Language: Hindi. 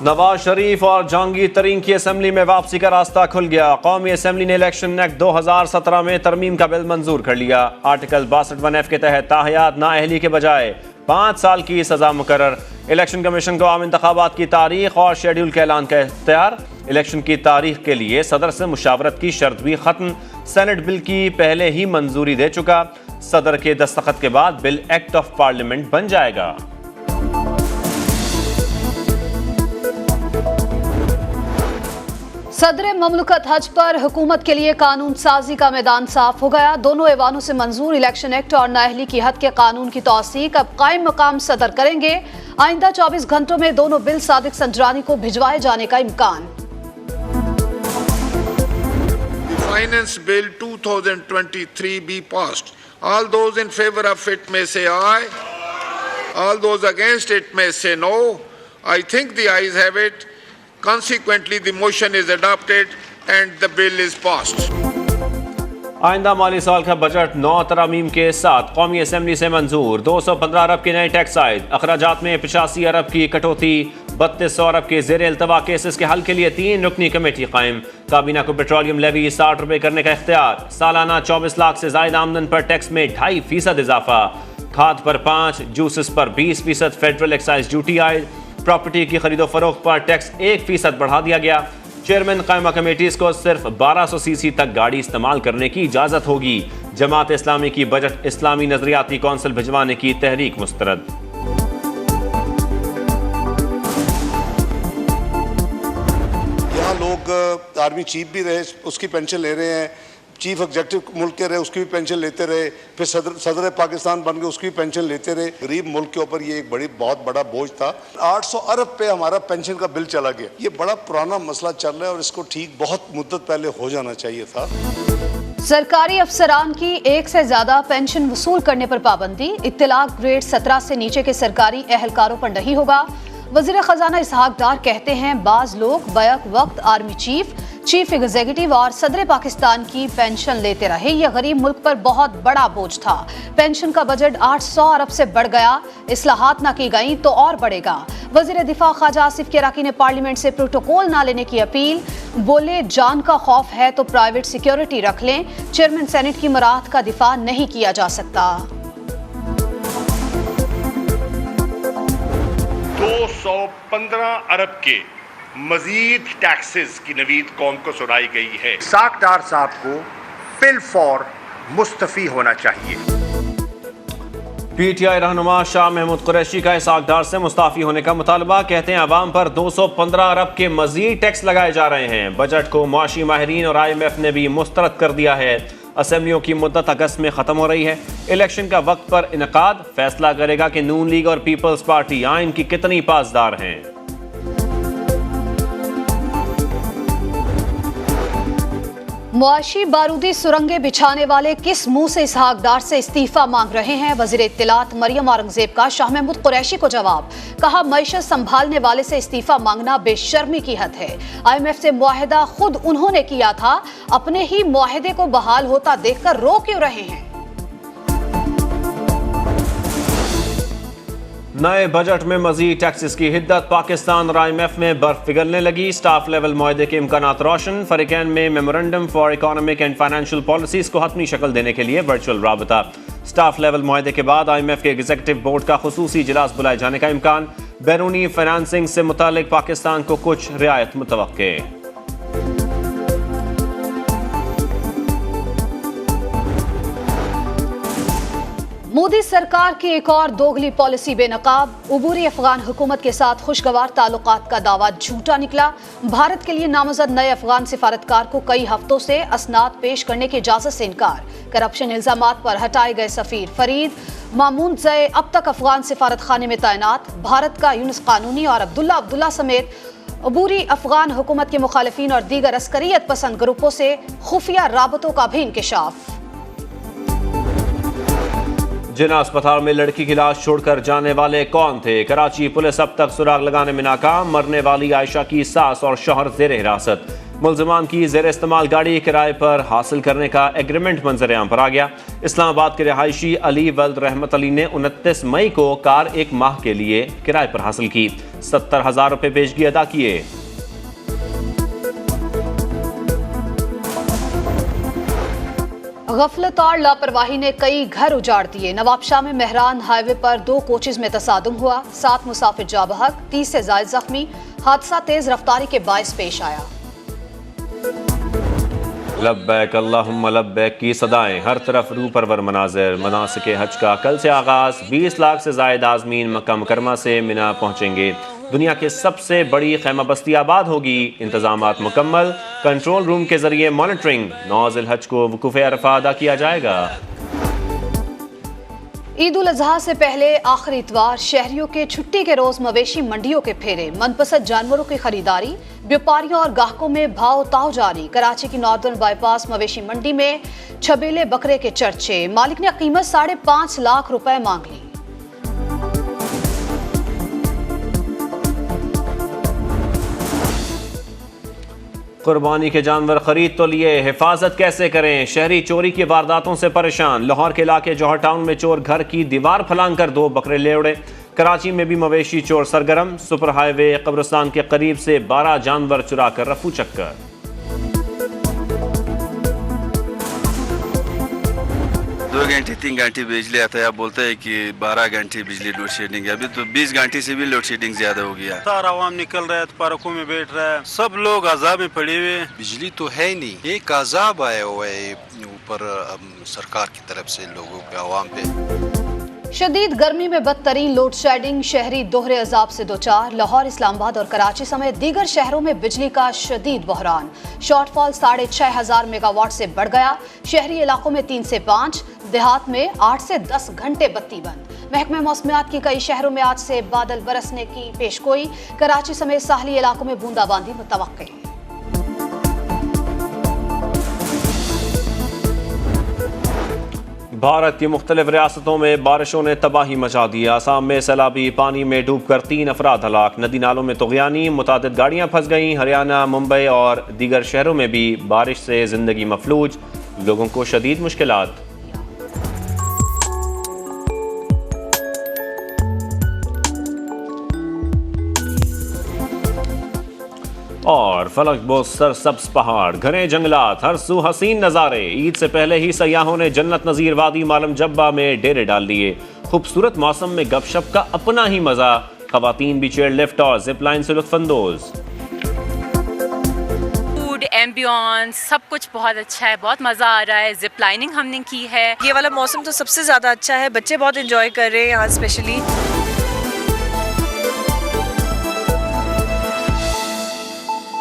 नवाज शरीफ और जहांगीर तरीन की असम्बली में वापसी का रास्ता खुल गया। कौमी असम्बली ने इलेक्शन एक्ट 2017 में तरमीम का बिल मंजूर कर लिया। आर्टिकल 62(1)(f) के तहत ताहयात नाअहली के बजाय 5 साल की सजा मुकर्रर। इलेक्शन कमीशन को आम इंतखाबात की तारीख और शेड्यूल के ऐलान का इख्तियार। इलेक्शन की तारीख के लिए सदर से मुशावरत की शर्त भी खत्म। सेनेट बिल की पहले ही मंजूरी दे चुका। सदर के दस्तखत के बाद बिल एक्ट ऑफ पार्लियामेंट बन जाएगा। सदर ममलकत हज पर हुकूमत के लिए कानून साजी का मैदान साफ हो गया। दोनों ऐवानों से मंजूर इलेक्शन एक्ट और नाअहली की हद के कानून की तौसीक अब कायम मकाम सदर करेंगे। आइंदा 24 घंटों में दोनों बिल सादिक संजरानी को भिजवाए जाने का इम्कान। Finance bill 2023 be passed. All those in favor of it may say aye. All those against it may say no. I think the ayes have it. Consequently, the motion is adopted and the bill is passed. आइंदा माली साल का बजट 9 तरमीम के साथ कौमी असम्बली से मंजूर। 215 अरब के नए टैक्स आयद। अखराजात में 85 अरब की कटौती। 3200 अरब के जेर अल्तवा केसेस के हल के लिए 3 रुकनी कमेटी कायम। काबीना को पेट्रोलियम लेवी 60 रुपए करने का इख्तियार। सालाना 24 लाख से ज्यादा आमदन पर टैक्स में 2.5% इजाफा। खाद पर 5, जूसेस पर 20% फेडरल एक्साइज ड्यूटी आयद। प्रॉपर्टी की खरीदो फरोख्त पर टैक्स 1% बढ़ा दिया गया। चेयरमैन कायमा कमेटीज को सिर्फ 1200 सीसी तक गाड़ी इस्तेमाल करने की इजाजत होगी। जमात इस्लामी की बजट इस्लामी नजरियाती कौंसिल भिजवाने की तहरीक मुस्तरद। यहाँ लोग आर्मी चीफ भी रहे, उसकी पेंशन ले रहे हैं। चीफ एग्जेक्टिव मुल्क के रहे, उसकी भी पेंशन लेते रहे। फिर सदर पाकिस्तान बन गए, उसकी भी पेंशन लेते रहे। गरीब मुल्क के ऊपर ये एक बहुत बड़ा बोझ था। 800 अरब पे हमारा पेंशन का बिल चला गया। ये बड़ा पुराना मसला चल रहा है और इसको ठीक बहुत मुद्दत पहले हो जाना चाहिए था। सरकारी अफसरान की 1 से ज्यादा पेंशन वसूल करने पर पाबंदी। इत्तलाक ग्रेड 17 से नीचे के सरकारी एहलकारों पर नहीं होगा। वजीर खजाना इसहाक डार कहते हैं बाज लोग बैक वक्त आर्मी चीफ एग्जीक्यूटिव और सदर पाकिस्तान की पेंशन लेते रहे। यह गरीब मुल्क पर बहुत बड़ा बोझ था। पेंशन का बजट 800 अरब से बढ़ गया। इस्लाहात ना की गई तो और बढ़ेगा। वजीर दिफा ख्वाजा आसिफ किराकी ने पार्लियामेंट से प्रोटोकॉल ना लेने की अपील। बोले जान का खौफ है तो प्राइवेट सिक्योरिटी रख लें। चेयरमैन सेनेट की मराहत का दिफा नहीं किया जा सकता। 215 अरब के मजीद टैक्सेस की नवीद कौम को सुनाई गई है। इसहाक डार साहब को फिलफौर मुस्तफी होना चाहिए। पीटीआई रहनुमा शाह महमूद कुरैशी का इसहाक डार से मुस्ताफी होने का मुतालबा। कहते हैं अवाम पर 215 अरब के मजीद टैक्स लगाए जा रहे हैं। बजट को मुआशी माहिरीन और IMF ने भी मुस्तरद कर दिया है। असेंबलियों की मुद्दत अगस्त में खत्म हो रही है। इलेक्शन का वक्त पर इनकाद फैसला करेगा कि नून लीग और पीपल्स पार्टी आइन की कितनी पासदार हैं। मुआशी बारूदी सुरंगें बिछाने वाले किस मुंह से इसहाक डार से इस्तीफा मांग रहे हैं? वजीर इत्तलात मरियम औरंगजेब का शाह महमूद कुरैशी को जवाब। कहा मईशत संभालने वाले से इस्तीफा मांगना बेशर्मी की हद है। IMF से मुआहिदा खुद उन्होंने किया था। अपने ही मुआहिदे को बहाल होता देखकर रो क्यों रहे हैं? नए बजट में मजीद टैक्सेस की हिद्दत। पाकिस्तान और IMF में बर्फ पिघलने लगी। स्टाफ लेवल मुआहदे के इम्कानात रोशन। फरीकैन में memorandum for economic and financial policies को हतमी शक्ल देने के लिए वर्चुअल राबता। स्टाफ लेवल मुआहदे के बाद IMF के एग्जीक्यूटिव बोर्ड का खुसूसी इजलास बुलाए जाने का इम्कान। बैरूनी फाइनेंसिंग से मुतालिक पाकिस्तान को कुछ रियायत मुतवक्के। मोदी सरकार की एक और दोगली पॉलिसी बेनकाब। उबूरी अफगान हुकूमत के साथ खुशगवार ताल्लुकात का दावा झूठा निकला। भारत के लिए नामजद नए अफगान सिफारतकार को कई हफ्तों से असनाद पेश करने की इजाजत से इनकार। करप्शन इल्जामात पर हटाए गए सफीर फरीद मामून जय अब तक अफगान सिफारत खाने में तैनात। भारत का यूनुस कानूनी और अब्दुल्ला समेत अबूरी अफगान हुकूमत के मुखालिफिन और दीगर अस्करियत पसंद ग्रुपों से खुफिया राबतों का भी इंकशाफ। जिना अस्पताल में लड़की की लाश छोड़कर जाने वाले कौन थे? कराची पुलिस अब तक सुराग लगाने में नाकाम। मरने वाली आयशा की सास और शौहर जेर हिरासत। मुलजमान की ज़ेर इस्तेमाल गाड़ी किराए पर हासिल करने का एग्रीमेंट मंजर-ए-आम पर आ गया। इस्लामाबाद के रिहायशी अली वल्द रहमत अली ने 29 मई को कार एक माह के लिए किराए पर हासिल की। 70,000 रुपये पेशगी अदा किए। गफलत और लापरवाही ने कई घर उजाड़ दिए। नवाबशाह में मेहरान हाईवे पर 2 कोचेज में तसादुम हुआ। 7 मुसाफिर जाँ बहक, 30 से ज्यादा जख्मी। हादसा तेज रफ्तारी के बायस पेश आया। लब्बैक अल्लाहुम्मा लब्बैक की सदाएं, हर तरफ रूह परवर मनाजिर। मनासिक हज का कल से आगाज। 20 लाख से जायद आज़मीन मक्का मुकरमा से मिना पहुंचेंगे। दुनिया के सबसे बड़ी खैमा बस्ती आबाद होगी। इंतजामात मुकम्मल। कंट्रोल रूम के जरिए मॉनिटरिंग। 9 ज़िलहज को वकूफ़े अरफा अदा किया जाएगा। ईद उल अजहा से पहले आखिरी इतवार शहरियों के छुट्टी के रोज मवेशी मंडियों के फेरे। मनपसंद जानवरों की खरीदारी। व्यापारियों और ग्राहकों में भाव ताव जारी। कराची की नॉर्दर्न बाईपास मवेशी मंडी में छबेले बकरे के चर्चे। मालिक ने कीमत 5.5 लाख रुपए मांग ली। कुर्बानी के जानवर खरीद तो लिए, हिफाजत कैसे करें? शहरी चोरी की वारदातों से परेशान। लाहौर के इलाके जौहर टाउन में चोर घर की दीवार फलांग कर 2 बकरे ले उड़े। कराची में भी मवेशी चोर सरगर्म। सुपर हाईवे कब्रिस्तान के करीब से 12 जानवर चुरा कर रफू चक्कर। 2 घंटे 3 घंटे बिजली आता है। आप बोलते हैं कि 12 घंटे बिजली लोड शेडिंग है। अभी तो 20 घंटे से भी लोड शेडिंग ज्यादा हो गया। सारा आवाम निकल रहा है, पार्कों में बैठ रहा है, सब लोग अजाब में पड़े हुए। बिजली तो है ही नहीं, एक अजाब आया हुआ है ऊपर सरकार की तरफ से लोगों पे, आवाम पे। शदीद गर्मी में बदतरीन लोड शेडिंग। शहरी दोहरे अजाब से दो चार। लाहौर, इस्लामाबाद और कराची समेत दीगर शहरों में बिजली का शदीद बहरान। शॉर्टफॉल 6,500 मेगावाट से बढ़ गया। शहरी इलाकों में 3 से 5, देहात में 8 से 10 घंटे बत्ती बंद। महकमे मौसमियात की कई शहरों में आज से बादल बरसने की पेशगोई। कराची समेत साहली इलाकों में बूंदाबांदी मुतवक्के। भारत की मुख्तलिफ रियासतों में बारिशों ने तबाही मचा दी। आसाम में सैलाबी पानी में डूबकर 3 अफराद हलाक। नदी नालों में तुग़यानी, मुतादिद गाड़ियां फंस गईं। हरियाणा, मुंबई और दीगर शहरों में भी बारिश से जिंदगी मफलूज, लोगों को शदीद मुश्किलात। और फलक बोस सरसब्ज पहाड़, घने जंगलात, हर सू हसीन नज़ारे। ईद से पहले ही सयाहों ने जन्नत नज़ीर वादी मालम जब्बा में डेरे डाल दिए। खूबसूरत मौसम में गपशप का अपना ही मजा। खवातीन भी चेयर लिफ्ट और जिप लाइन से लुत्फानंदोज। फूड, एम्बियंस, सब कुछ बहुत अच्छा है, बहुत मजा आ रहा है। जिप लाइनिंग हमने की है। ये वाला मौसम तो सबसे ज्यादा अच्छा है, बच्चे बहुत एंजॉय कर रहे हैं यहाँ स्पेशली।